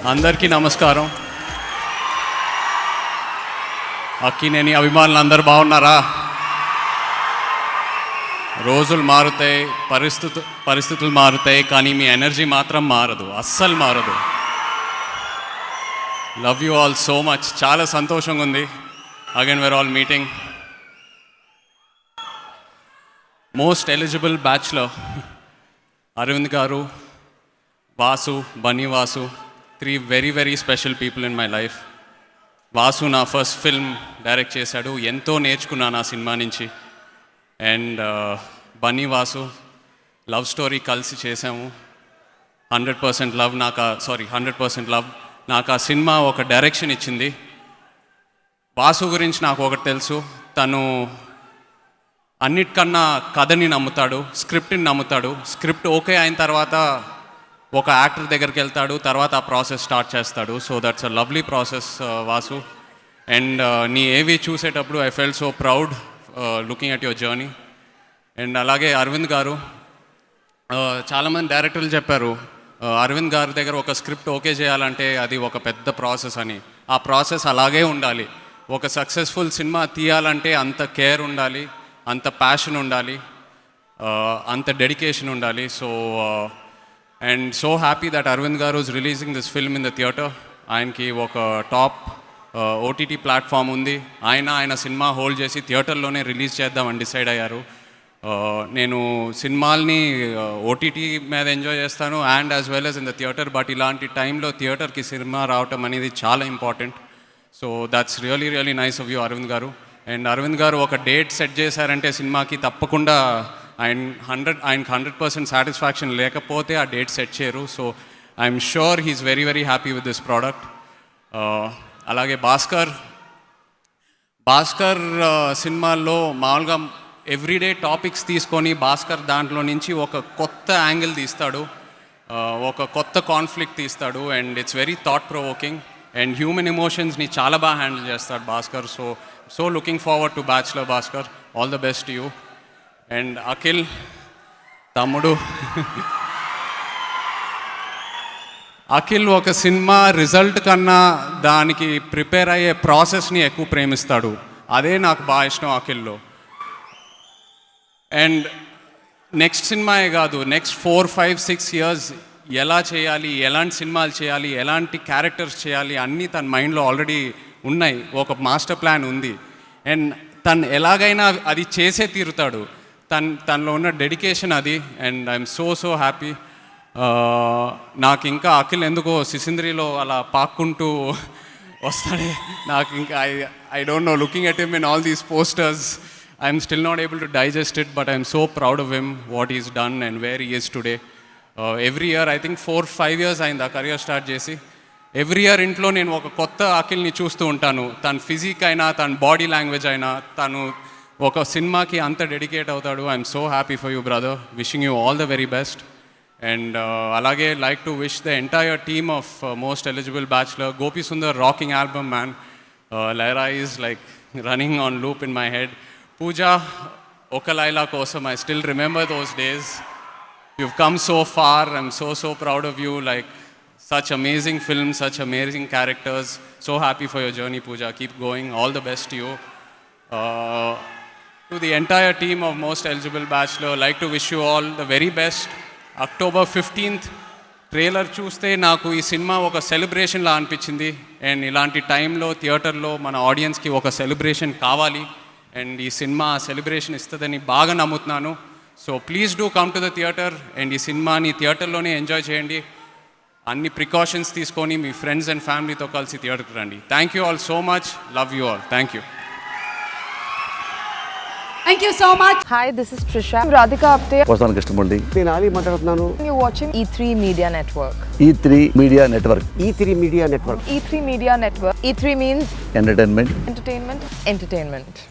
అందరికీ నమస్కారం. అక్కినేని అభిమానులు అందరూ బాగున్నారా? రోజులు మారుతాయి, పరిస్థితులు మారుతాయి, కానీ మీ ఎనర్జీ మాత్రం మారదు, అస్సలు మారదు. Love you all so much. చాలా సంతోషంగా ఉంది. Again where all meeting. Most eligible bachelor Aravind garu, Vasu, Bunny Vasu, 3 very very special people in my life. Vasu నా ఫస్ట్ ఫిల్మ్ డైరెక్ట్ చేశాడు, ఎంతో నేర్చుకున్నాను ఆ సినిమా నుంచి. And Bunny Vasu love story కలిసి చేసాము. 100% లవ్ 100% లవ్ నాకు ఆ సినిమా ఒక డైరెక్షన్ ఇచ్చింది. వాసు గురించి నాకు ఒకటి తెలుసు, తను అన్నిటికన్నా కథని నమ్ముతాడు, స్క్రిప్ట్ని నమ్ముతాడు. స్క్రిప్ట్ ఓకే అయిన తర్వాత ఒక యాక్టర్ దగ్గరికి వెళ్తాడు, తర్వాత ఆ ప్రాసెస్ స్టార్ట్ చేస్తాడు. So that's a lovely process Vasu. And నీ ఏవి చూసేటప్పుడు I felt so proud looking at your journey. And అలాగే అరవింద్ గారు, చాలామంది డైరెక్టర్లు చెప్పారు అరవింద్ గారి దగ్గర ఒక స్క్రిప్ట్ ఓకే చేయాలంటే అది ఒక పెద్ద ప్రాసెస్ అని. ఆ ప్రాసెస్ అలాగే ఉండాలి. ఒక సక్సెస్ఫుల్ సినిమా తీయాలంటే అంత కేర్ ఉండాలి, అంత ప్యాషన్ ఉండాలి, అంత డెడికేషన్ ఉండాలి. And so happy that Aravind garu is releasing this film in the theatre. ఆయనకి ఒక టాప్ ఓటీటీ ప్లాట్ఫామ్ ఉంది. ఆయన సినిమా హోల్డ్ చేసి థియేటర్లోనే రిలీజ్ చేద్దామని డిసైడ్ అయ్యారు. నేను సినిమాల్ని ఓటీటీ మీద ఎంజాయ్ చేస్తాను and as well as in the theatre. But ఇలాంటి టైంలో థియేటర్కి సినిమా రావటం అనేది చాలా important. So that's really nice of you Aravind గారు. అండ్ అరవింద్ గారు ఒక డేట్ సెట్ చేశారంటే సినిమాకి తప్పకుండా ఆయనకి 100% సాటిస్ఫాక్షన్ లేకపోతే ఆ డేట్ సెట్ చేయరు. So I'm sure he's very happy with this product. అలాగే భాస్కర్ సినిమాల్లో మామూలుగా ఎవ్రీడే టాపిక్స్ తీసుకొని భాస్కర్ దాంట్లో నుంచి ఒక కొత్త యాంగిల్ తీస్తాడు, ఒక కొత్త కాన్ఫ్లిక్ట్ తీస్తాడు. And it's very thought provoking and human ఎమోషన్స్ని చాలా బాగా హ్యాండిల్ చేస్తాడు Bhaskar. So looking forward to bachelor Bhaskar. All the best you. And Akhil తమ్ముడు, అఖిల్ ఒక సినిమా రిజల్ట్ కన్నా దానికి ప్రిపేర్ అయ్యే ప్రాసెస్ని ఎక్కువ ప్రేమిస్తాడు. అదే నాకు బాగా ఇష్టం అఖిల్లో. అండ్ నెక్స్ట్ సినిమాయే కాదు, నెక్స్ట్ 4, 5, 6 years ఎలా చేయాలి, ఎలాంటి సినిమాలు చేయాలి, ఎలాంటి క్యారెక్టర్స్ చేయాలి అన్నీ తన మైండ్లో ఆల్రెడీ ఉన్నాయి. ఒక మాస్టర్ ప్లాన్ ఉంది. అండ్ తను ఎలాగైనా అది చేసే తీరుతాడు. తనలో ఉన్న డెడికేషన్ అది. And I'm so happy. నాకు ఇంకా అఖిల్ ఎందుకో సిసింద్రిలో అలా పాక్కుంటూ వస్తాడే. నాకు ఇంకా I don't know, looking at him in all these posters, I'm still not able to digest it. But I'm so proud of him, what is done and where he is today. Every year I think 4-5 years అయింది ఆ career start చేసి. Every year ఇంట్లో నేను ఒక కొత్త అఖిల్ని చూస్తూ ఉంటాను. తన ఫిజిక్ అయినా, తన బాడీ లాంగ్వేజ్ అయినా, తను ఒక సినిమాకి అంత డెడికేట్ అవుతాడు. I'm so happy for you brother. Wishing you all the very best. And అలాగే like to wish the entire team of most eligible bachelor. Gopi Sundar rocking album man. లైరా is like running on loop in my head. Pooja Oka Laila Kosam I still remember those days. You've come so far. I'm so proud of you. Like, such amazing films, such amazing characters. So happy for your journey, Pooja. Keep going. All the best to you. To the entire team of Most Eligible Bachelor, like to wish you all the very best. October 15th trailer చూస్తే నాకు ఈ cinema ఒక సెలబ్రేషన్లా అనిపించింది. And ఇలాంటి టైంలో థియేటర్లో మన ఆడియన్స్కి ఒక సెలబ్రేషన్ కావాలి. అండ్ ఈ సినిమా సెలబ్రేషన్ ఇస్తుందని బాగా నమ్ముతున్నాను. So please do come to the theatre and ఈ సినిమాని థియేటర్లోనే ఎంజాయ్ చేయండి. అన్ని ప్రికాషన్స్ తీసుకొని మీ ఫ్రెండ్స్ అండ్ ఫ్యామిలీతో కలిసి థియేటర్కి రండి. Thank you all so much. Love you all. Thank you. Thank you so much. Hi, this is Trisha. I'm Radhika Apte. వస్తాను కృష్ణమూర్తి. నేను ఆలీ మాట్లాడుతున్నాను. You're watching E3 Media Network. E3 media network. E3 media network. E3 Media Network. E3 means entertainment. entertainment.